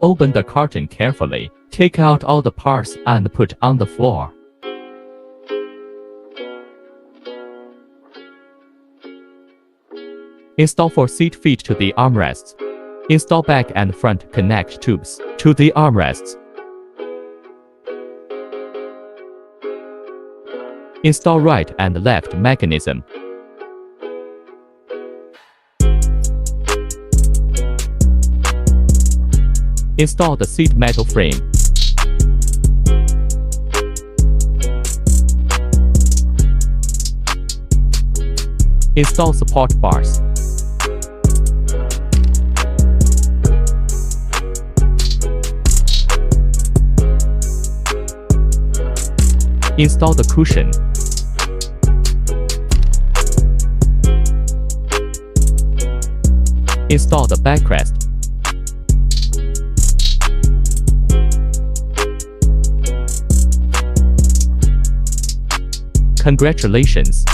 Open the carton carefully, take out all the parts and put on the floor. Install 4 seat feet to the armrests. Install back and front connect tubes to the armrests. Install right and left mechanism. Install the seat metal frame. Install support bars. Install the cushion. Install the backrest. Congratulations!